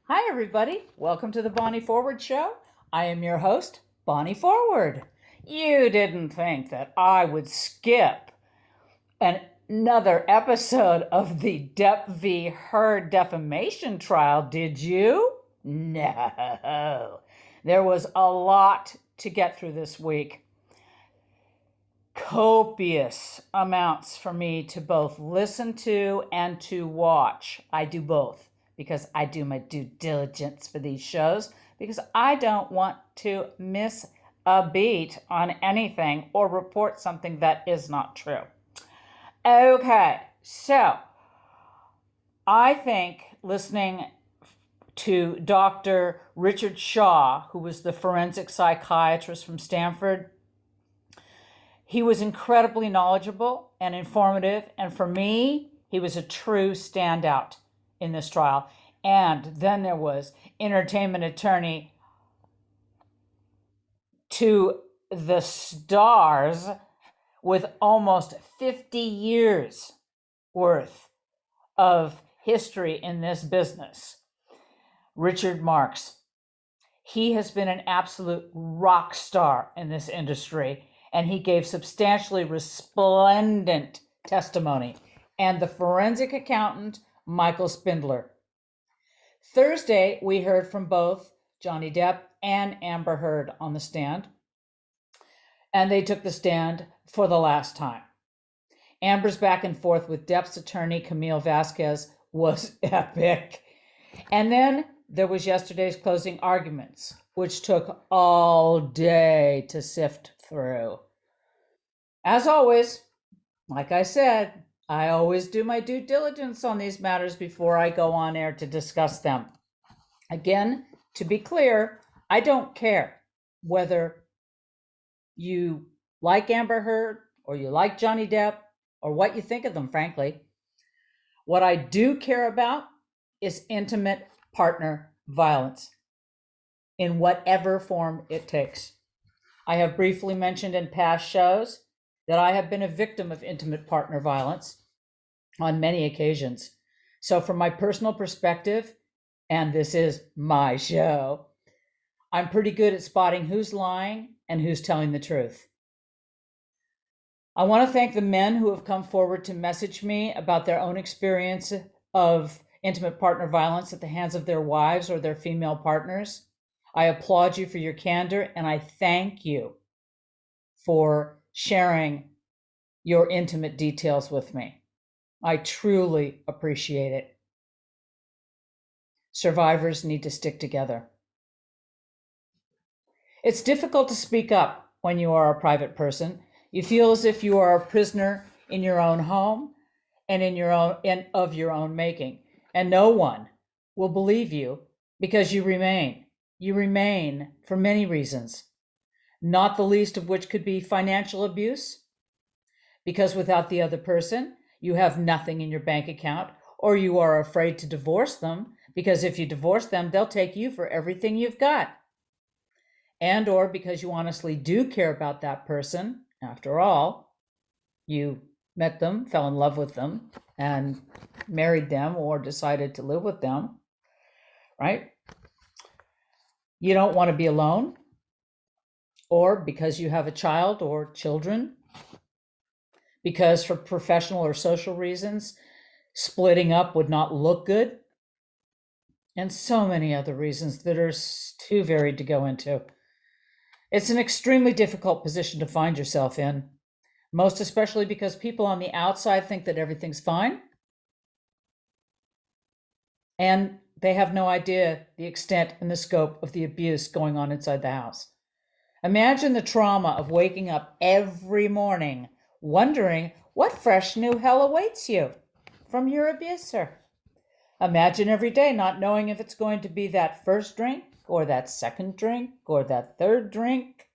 Hi, everybody. Welcome to the Bonnie Forward Show. I am your host, Bonnie Forward. You didn't think that I would skip another episode of the Depp v. Heard Defamation Trial, did you? No. There was a lot to get through this week. Copious amounts for me to both listen to and to watch. I do both because I do my due diligence for these shows because I don't want to miss a beat on anything or report something that is not true. Okay, so I think listening to Dr. Richard Shaw, who was the forensic psychiatrist from Stanford, he was incredibly knowledgeable and informative, and for me, he was a true standout in this trial. And then there was entertainment attorney to the stars with almost 50 years worth of history in this business, Richard Marks. He has been an absolute rock star in this industry, and he gave substantially resplendent testimony. And the forensic accountant, Michael Spindler. Thursday, we heard from both Johnny Depp and Amber Heard on the stand, and they took the stand for the last time. Amber's back and forth with Depp's attorney, Camille Vasquez, was epic. And then there was yesterday's closing arguments, which took all day to sift through. As always, like I said, I always do my due diligence on these matters before I go on air to discuss them. Again, to be clear, I don't care whether you like Amber Heard or you like Johnny Depp or what you think of them, frankly. What I do care about is intimate partner violence in whatever form it takes. I have briefly mentioned in past shows that I have been a victim of intimate partner violence on many occasions. So from my personal perspective, and this is my show, I'm pretty good at spotting who's lying and who's telling the truth. I want to thank the men who have come forward to message me about their own experience of intimate partner violence at the hands of their wives or their female partners. I applaud you for your candor, and I thank you for sharing your intimate details with me. I truly appreciate it. Survivors need to stick together. It's difficult to speak up when you are a private person. You feel as if you are a prisoner in your own home and of your own making, and no one will believe you because you remain. You remain for many reasons, not the least of which could be financial abuse, because without the other person, you have nothing in your bank account, or you are afraid to divorce them, because if you divorce them, they'll take you for everything you've got. And or because you honestly do care about that person. After all, you met them, fell in love with them, and married them or decided to live with them, right? You don't want to be alone, or because you have a child or children, because for professional or social reasons, splitting up would not look good, and so many other reasons that are too varied to go into. It's an extremely difficult position to find yourself in, most especially because people on the outside think that everything's fine, and they have no idea the extent and the scope of the abuse going on inside the house. Imagine the trauma of waking up every morning wondering what fresh new hell awaits you from your abuser. Imagine every day not knowing if it's going to be that first drink or that second drink or that third drink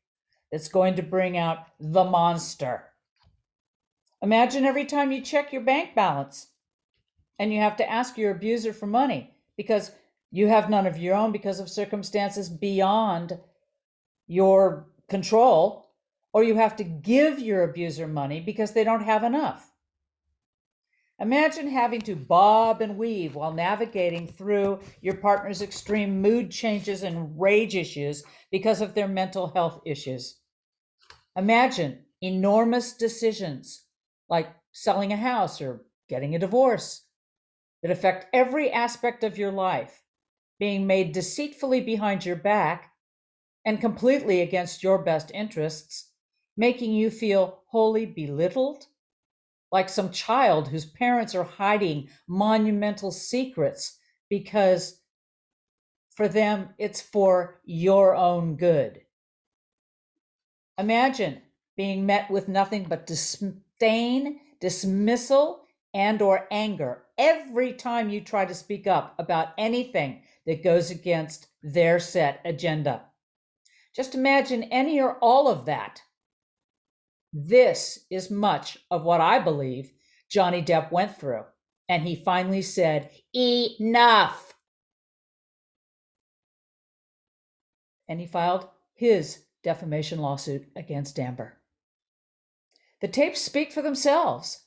that's going to bring out the monster. Imagine every time you check your bank balance and you have to ask your abuser for money because you have none of your own because of circumstances beyond your control, or you have to give your abuser money because they don't have enough. Imagine having to bob and weave while navigating through your partner's extreme mood changes and rage issues because of their mental health issues. Imagine enormous decisions like selling a house or getting a divorce that affect every aspect of your life being made deceitfully behind your back and completely against your best interests, making you feel wholly belittled, like some child whose parents are hiding monumental secrets because for them it's for your own good. Imagine being met with nothing but disdain, dismissal, and or anger every time you try to speak up about anything that goes against their set agenda. Just imagine any or all of that. This is much of what I believe Johnny Depp went through, and he finally said, enough. And he filed his defamation lawsuit against Amber. The tapes speak for themselves.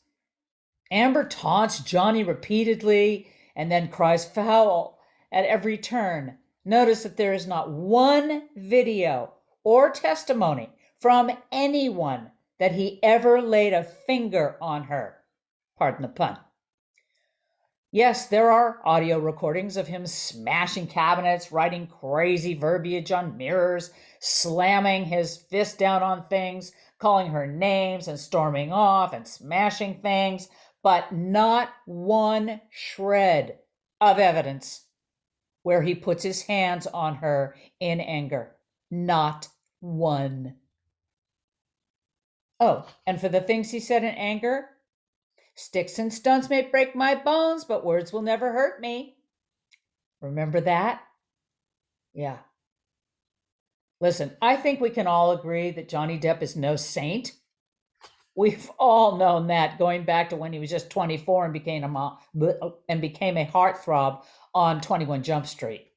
Amber taunts Johnny repeatedly and then cries foul at every turn. Notice that there is not one video or testimony from anyone that he ever laid a finger on her. Pardon the pun. Yes, there are audio recordings of him smashing cabinets, writing crazy verbiage on mirrors, slamming his fist down on things, calling her names and storming off and smashing things, but not one shred of evidence where he puts his hands on her in anger. Not one. Oh, and for the things he said in anger, sticks and stones may break my bones, but words will never hurt me. Remember that? Yeah. Listen, I think we can all agree that Johnny Depp is no saint. We've all known that going back to when he was just 24 and became a heartthrob on 21 Jump Street.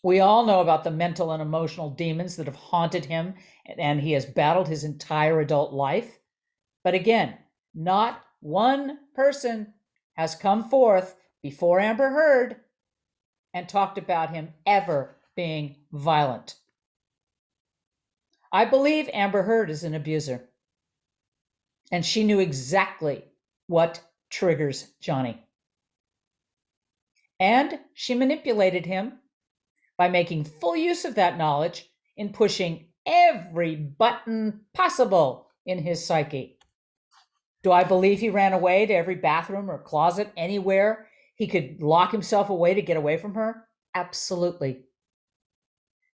We all know about the mental and emotional demons that have haunted him and he has battled his entire adult life. But again, not one person has come forth before Amber Heard and talked about him ever being violent. I believe Amber Heard is an abuser. And she knew exactly what triggers Johnny. And she manipulated him by making full use of that knowledge in pushing every button possible in his psyche. Do I believe he ran away to every bathroom or closet anywhere he could lock himself away to get away from her? Absolutely.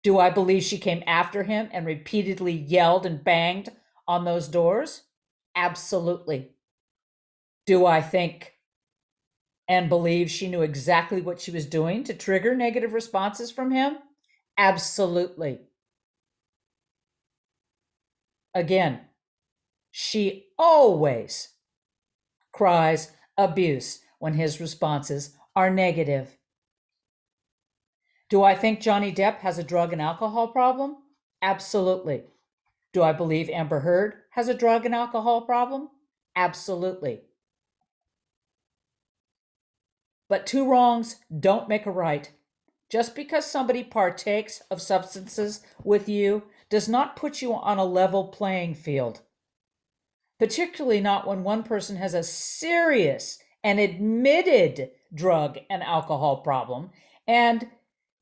Do I believe she came after him and repeatedly yelled and banged on those doors? Absolutely. Do I think and believe she knew exactly what she was doing to trigger negative responses from him? Absolutely. Again, she always cries abuse when his responses are negative. Do I think Johnny Depp has a drug and alcohol problem? Absolutely. Do I believe Amber Heard has a drug and alcohol problem? Absolutely. But two wrongs don't make a right. Just because somebody partakes of substances with you does not put you on a level playing field. Particularly not when one person has a serious and admitted drug and alcohol problem, and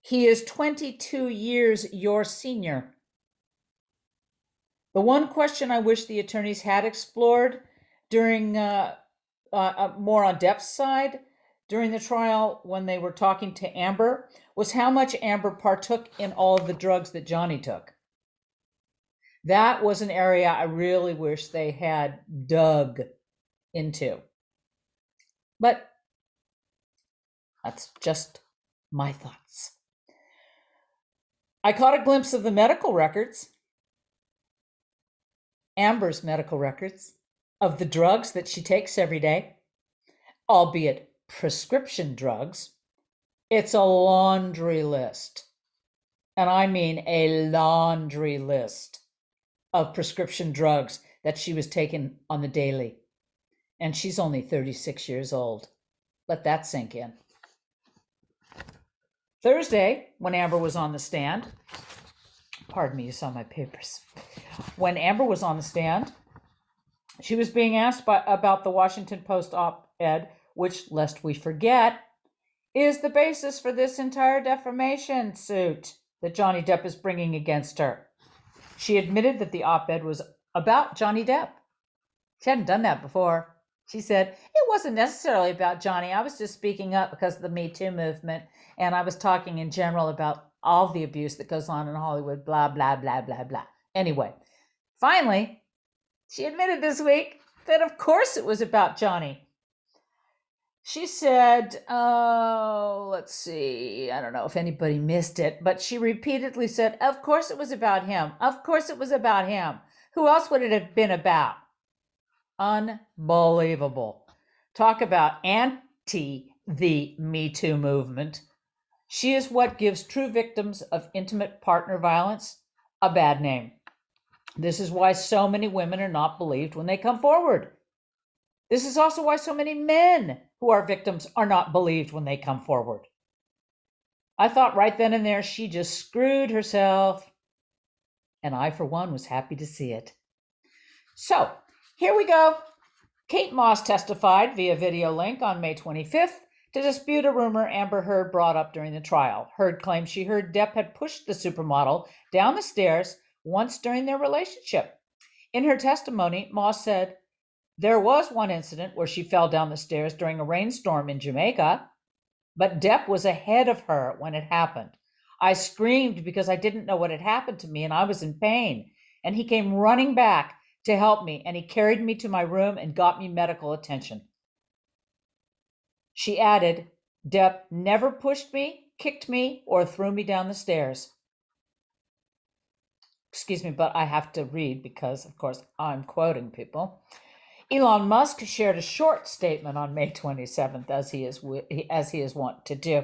he is 22 years your senior. The one question I wish the attorneys had explored during more on Depp's side during the trial when they were talking to Amber was how much Amber partook in all of the drugs that Johnny took. That was an area I really wish they had dug into. But that's just my thoughts. I caught a glimpse of the medical records, Amber's medical records, of the drugs that she takes every day, albeit prescription drugs. It's a laundry list. And I mean a laundry list of prescription drugs that she was taking on the daily. And she's only 36 years old. Let that sink in. Thursday, when Amber was on the stand, pardon me, you saw my papers. When Amber was on the stand, she was being asked about the Washington Post op-ed, which, lest we forget, is the basis for this entire defamation suit that Johnny Depp is bringing against her. She admitted that the op-ed was about Johnny Depp. She hadn't done that before. She said, it wasn't necessarily about Johnny. I was just speaking up because of the Me Too movement, and I was talking in general about all the abuse that goes on in Hollywood, blah, blah, blah, blah, blah. Anyway, finally, she admitted this week that of course it was about Johnny. She said, let's see, I don't know if anybody missed it, but she repeatedly said, of course it was about him. Of course it was about him. Who else would it have been about? Unbelievable. Talk about the Me Too movement. She is what gives true victims of intimate partner violence a bad name. This is why so many women are not believed when they come forward. This is also why so many men who are victims are not believed when they come forward. I thought right then and there she just screwed herself, and I, for one, was happy to see it. So, here we go. Kate Moss testified via video link on May 25th to dispute a rumor Amber Heard brought up during the trial. Heard claimed she heard Depp had pushed the supermodel down the stairs once during their relationship. In her testimony, Moss said, there was one incident where she fell down the stairs during a rainstorm in Jamaica, but Depp was ahead of her when it happened. I screamed because I didn't know what had happened to me and I was in pain, and he came running back to help me, and he carried me to my room and got me medical attention. She added, Depp never pushed me, kicked me, or threw me down the stairs. Excuse me, but I have to read because, of course, I'm quoting people. Elon Musk shared a short statement on May 27th, as he is wont to do,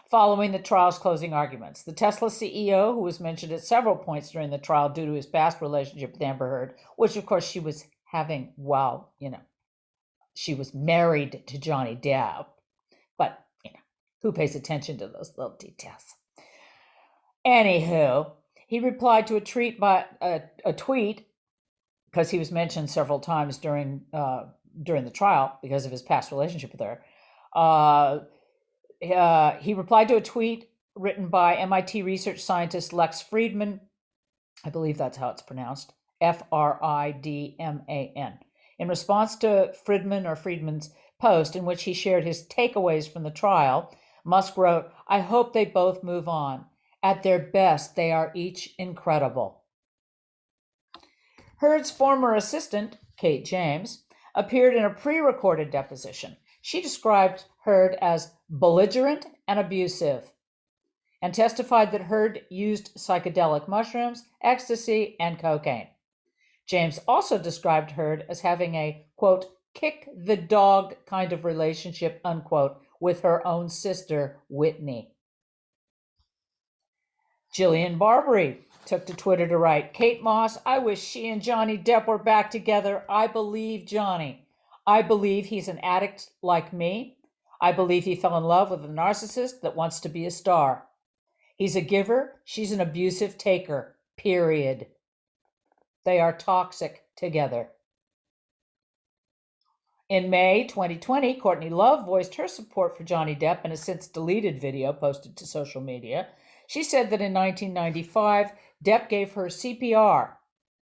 following the trial's closing arguments. The Tesla CEO, who was mentioned at several points during the trial due to his past relationship with Amber Heard, which of course she was having while, she was married to Johnny Depp. But, who pays attention to those little details? Anywho, he replied to a tweet because he was mentioned several times during the trial because of his past relationship with her. He replied to a tweet written by MIT research scientist Lex Friedman. I believe that's how it's pronounced. Fridman. In response to Friedman's post in which he shared his takeaways from the trial, Musk wrote, I hope they both move on. At their best, they are each incredible. Heard's former assistant, Kate James, appeared in a pre-recorded deposition. She described Heard as belligerent and abusive and testified that Heard used psychedelic mushrooms, ecstasy, and cocaine. James also described Heard as having a, quote, kick the dog kind of relationship, unquote, with her own sister, Whitney. Jillian Barbary took to Twitter to write, Kate Moss, I wish she and Johnny Depp were back together. I believe Johnny. I believe he's an addict like me. I believe he fell in love with a narcissist that wants to be a star. He's a giver. She's an abusive taker. Period. They are toxic together. In May 2020, Courtney Love voiced her support for Johnny Depp in a since deleted video posted to social media. She said that in 1995, Depp gave her CPR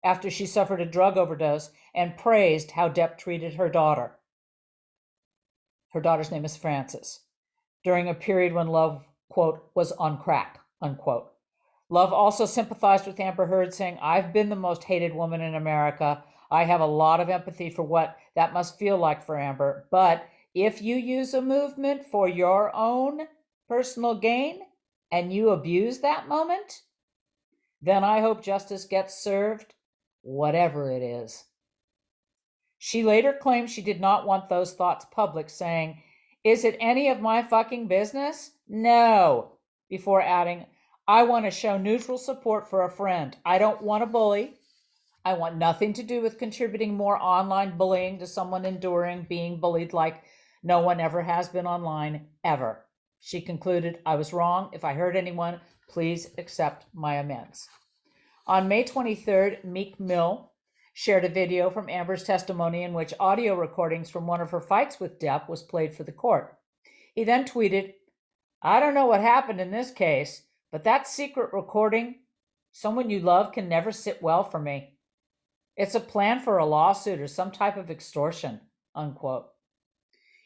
after she suffered a drug overdose and praised how Depp treated her daughter. Her daughter's name is Frances. During a period when Love, quote, was on crack, unquote. Love also sympathized with Amber Heard, saying, I've been the most hated woman in America. I have a lot of empathy for what that must feel like for Amber. But if you use a movement for your own personal gain and you abuse that moment, then I hope justice gets served, whatever it is. She later claimed she did not want those thoughts public, saying, is it any of my fucking business? No. Before adding, I want to show neutral support for a friend. I don't want to bully. I want nothing to do with contributing more online bullying to someone enduring being bullied like no one ever has been online, ever. She concluded, I was wrong. If I hurt anyone, please accept my amends. On May 23rd, Meek Mill shared a video from Amber's testimony in which audio recordings from one of her fights with Depp was played for the court. He then tweeted, I don't know what happened in this case, but that secret recording, someone you love can never sit well for me. It's a plan for a lawsuit or some type of extortion, unquote.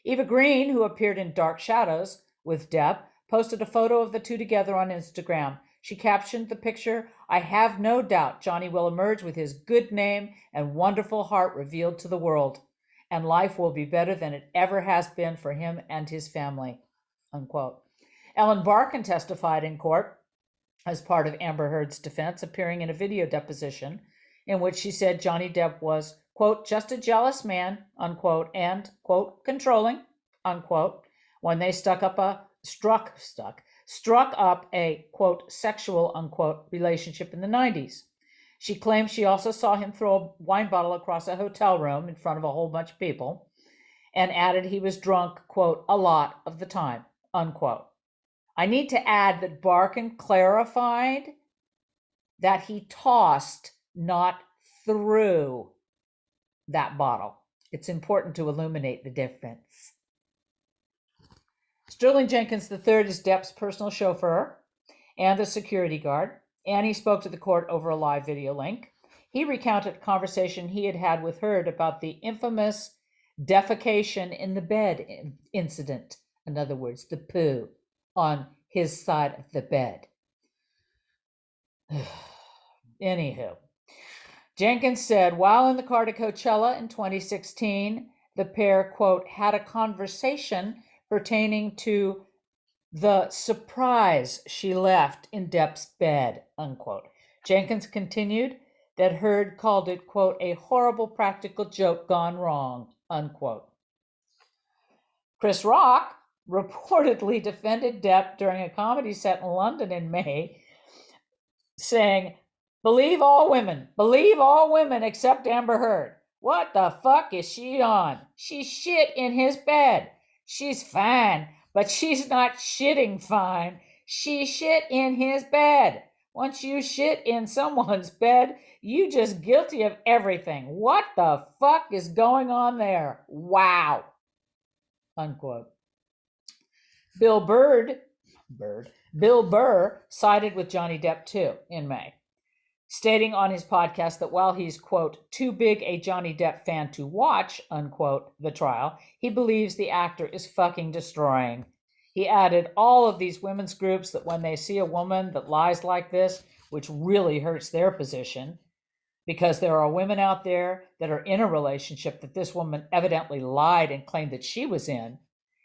Eva Green, who appeared in Dark Shadows with Depp, posted a photo of the two together on Instagram. She captioned the picture, I have no doubt Johnny will emerge with his good name and wonderful heart revealed to the world, and life will be better than it ever has been for him and his family, unquote. Ellen Barkin testified in court as part of Amber Heard's defense, appearing in a video deposition in which she said Johnny Depp was, quote, just a jealous man, unquote, and, quote, controlling, unquote, when they struck up a, quote, sexual, unquote, relationship in the 90s. She claimed she also saw him throw a wine bottle across a hotel room in front of a whole bunch of people and added he was drunk, quote, a lot of the time, unquote. I need to add that Barkin clarified that he tossed, not threw, that bottle. It's important to illuminate the difference. Sterling Jenkins III is Depp's personal chauffeur and the security guard, and he spoke to the court over a live video link. He recounted a conversation he had had with Heard about the infamous defecation in the bed incident. In other words, the poo on his side of the bed. Anywho, Jenkins said, while in the car to Coachella in 2016, the pair, quote, had a conversation pertaining to the surprise she left in Depp's bed, unquote. Jenkins continued that Heard called it, quote, a horrible practical joke gone wrong, unquote. Chris Rock reportedly defended Depp during a comedy set in London in May, saying, believe all women except Amber Heard. What the fuck is she on? She shit in his bed. She's fine, but she's not shitting fine. She shit in his bed. Once you shit in someone's bed, you just guilty of everything. What the fuck is going on there? Wow. Unquote. Bill Burr sided with Johnny Depp too in May, stating on his podcast that while he's, quote, too big a Johnny Depp fan to watch, unquote, the trial, he believes the actor is fucking destroying. He added all of these women's groups that when they see a woman that lies like this, which really hurts their position, because there are women out there that are in a relationship that this woman evidently lied and claimed that she was in,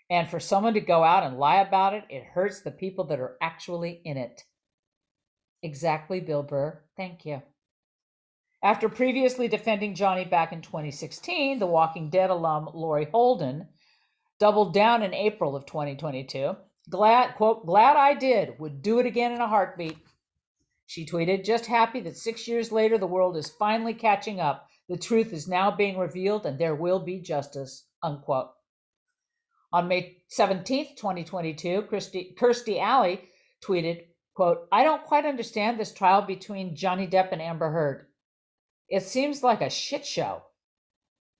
and for someone to go out and lie about it, it hurts the people that are actually in it. Exactly, Bill Burr. Thank you. After previously defending Johnny back in 2016, The Walking Dead alum Lori Holden doubled down in April of 2022. Quote, glad I did. Would do it again in a heartbeat. She tweeted, just happy that 6 years later, the world is finally catching up. The truth is now being revealed and there will be justice, unquote. On May 17th, 2022, Kirstie Alley tweeted, quote, I don't quite understand this trial between Johnny Depp and Amber Heard. It seems like a shit show.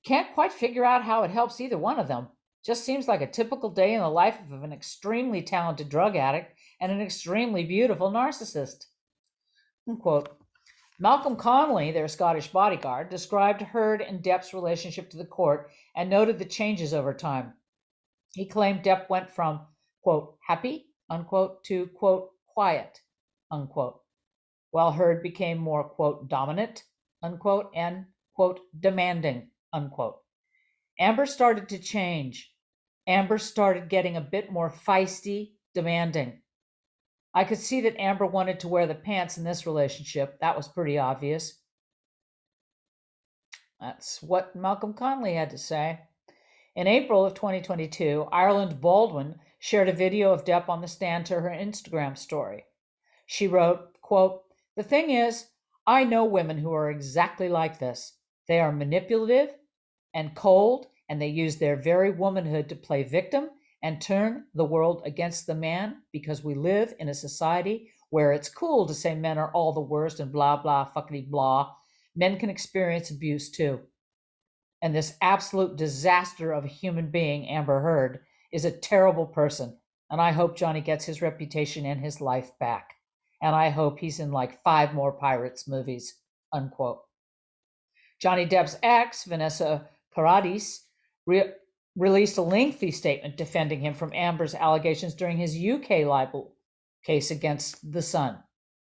Can't quite figure out how it helps either one of them. Just seems like a typical day in the life of an extremely talented drug addict and an extremely beautiful narcissist. Unquote. Malcolm Connolly, their Scottish bodyguard, described Heard and Depp's relationship to the court and noted the changes over time. He claimed Depp went from, quote, happy, unquote, to, quote, quiet, unquote, while Heard became more, quote, dominant, unquote, and, quote, demanding, unquote. Amber started to change. Amber started getting a bit more feisty, demanding. I could see that Amber wanted to wear the pants in this relationship. That was pretty obvious. That's what Malcolm Connolly had to say. In April of 2022, Ireland Baldwin shared a video of Depp on the stand to her Instagram story. She wrote, quote, the thing is, I know women who are exactly like this. They are manipulative and cold, and they use their very womanhood to play victim and turn the world against the man because we live in a society where it's cool to say men are all the worst and blah, blah, fuckity blah. Men can experience abuse too. And this absolute disaster of a human being, Amber Heard, is a terrible person. And I hope Johnny gets his reputation and his life back. And I hope he's in like 5 more Pirates movies, unquote. Johnny Depp's ex, Vanessa Paradis, released a lengthy statement defending him from Amber's allegations during his UK libel case against The Sun.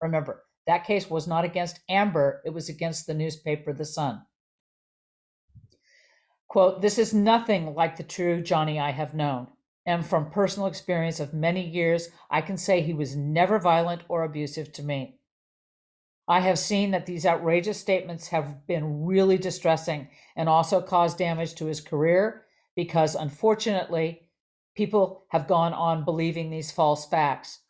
Remember, that case was not against Amber, it was against the newspaper The Sun. Quote, "This is nothing like the true Johnny I have known. And from personal experience of many years, I can say he was never violent or abusive to me. I have seen that these outrageous statements have been really distressing and also caused damage to his career because, unfortunately, people have gone on believing these false facts.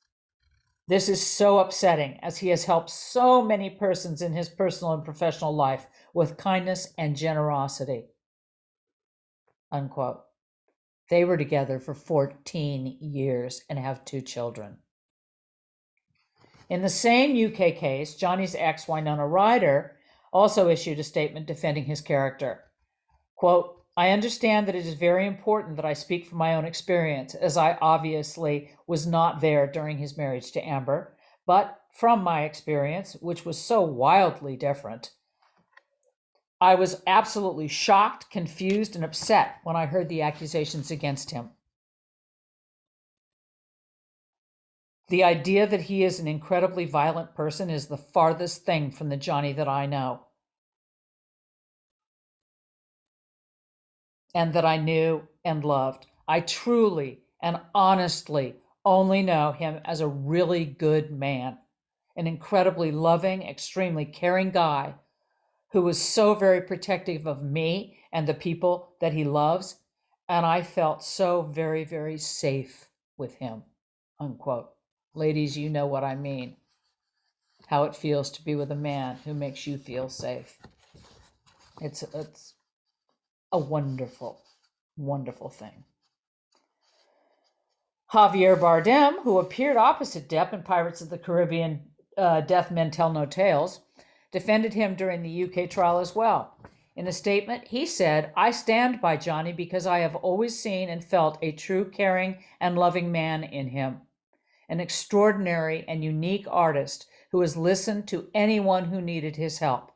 This is so upsetting as he has helped so many persons in his personal and professional life with kindness and generosity." Unquote. They were together for 14 years and have 2 children. In the same UK case, Johnny's ex, Winona Ryder, also issued a statement defending his character. Quote, "I understand that it is very important that I speak from my own experience, as I obviously was not there during his marriage to Amber, but from my experience, which was so wildly different, I was absolutely shocked, confused, and upset when I heard the accusations against him. The idea that he is an incredibly violent person is the farthest thing from the Johnny that I know and that I knew and loved. I truly and honestly only know him as a really good man, an incredibly loving, extremely caring guy who was so very protective of me and the people that he loves, and I felt so very, very safe with him," unquote. Ladies, you know what I mean. How it feels to be with a man who makes you feel safe. It's a wonderful, wonderful thing. Javier Bardem, who appeared opposite Depp in Pirates of the Caribbean, Death Men Tell No Tales, defended him during the UK trial as well. In a statement, he said, "I stand by Johnny because I have always seen and felt a true caring and loving man in him, an extraordinary and unique artist who has listened to anyone who needed his help.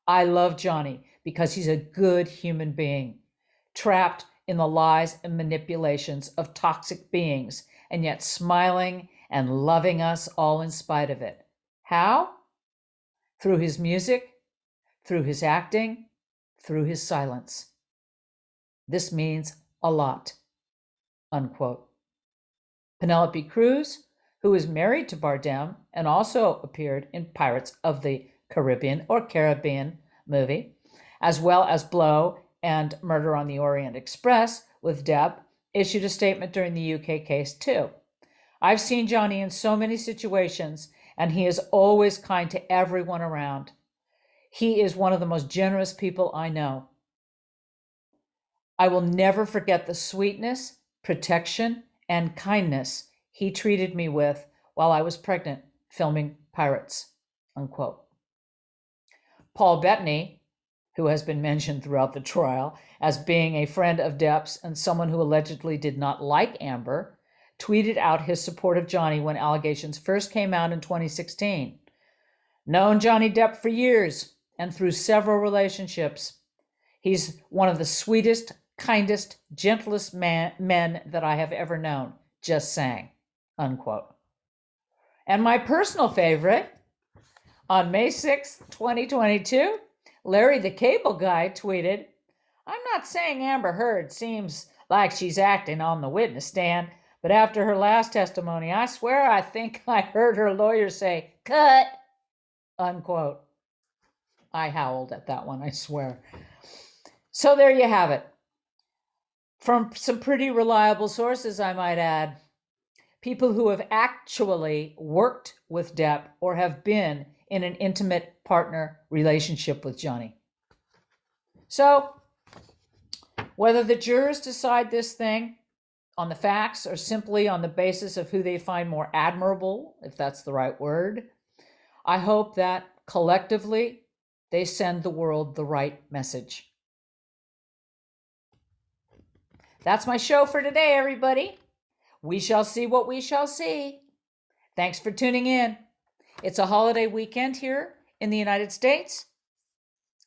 I love Johnny because he's a good human being, trapped in the lies and manipulations of toxic beings, and yet smiling and loving us all in spite of it. How? Through his music, through his acting, through his silence. This means a lot," unquote. Penelope Cruz, who is married to Bardem and also appeared in Pirates of the Caribbean movie, as well as Blow and Murder on the Orient Express with Depp, issued a statement during the UK case too. "I've seen Johnny in so many situations, and he is always kind to everyone around. He is one of the most generous people I know. I will never forget the sweetness, protection, and kindness he treated me with while I was pregnant filming Pirates," unquote. Paul Bettany, who has been mentioned throughout the trial as being a friend of Depp's and someone who allegedly did not like Amber, tweeted out his support of Johnny when allegations first came out in 2016. "Known Johnny Depp for years and through several relationships. He's one of the sweetest, kindest, gentlest men that I have ever known. Just saying," unquote. And my personal favorite, on May 6th, 2022, Larry the Cable Guy tweeted, "I'm not saying Amber Heard seems like she's acting on the witness stand, but after her last testimony, I swear I think I heard her lawyer say, 'cut,' unquote." I howled at that one, I swear. So there you have it. From some pretty reliable sources, I might add. People who have actually worked with Depp or have been in an intimate partner relationship with Johnny. So, whether the jurors decide this thing on the facts or simply on the basis of who they find more admirable, if that's the right word, I hope that collectively they send the world the right message. That's my show for today, everybody. We shall see what we shall see. Thanks for tuning in. It's a holiday weekend here in the United States,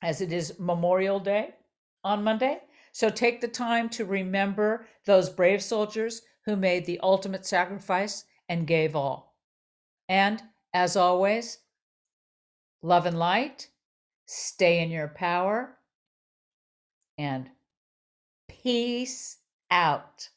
as it is Memorial Day on Monday. So take the time to remember those brave soldiers who made the ultimate sacrifice and gave all. And as always, love and light, stay in your power, and peace out.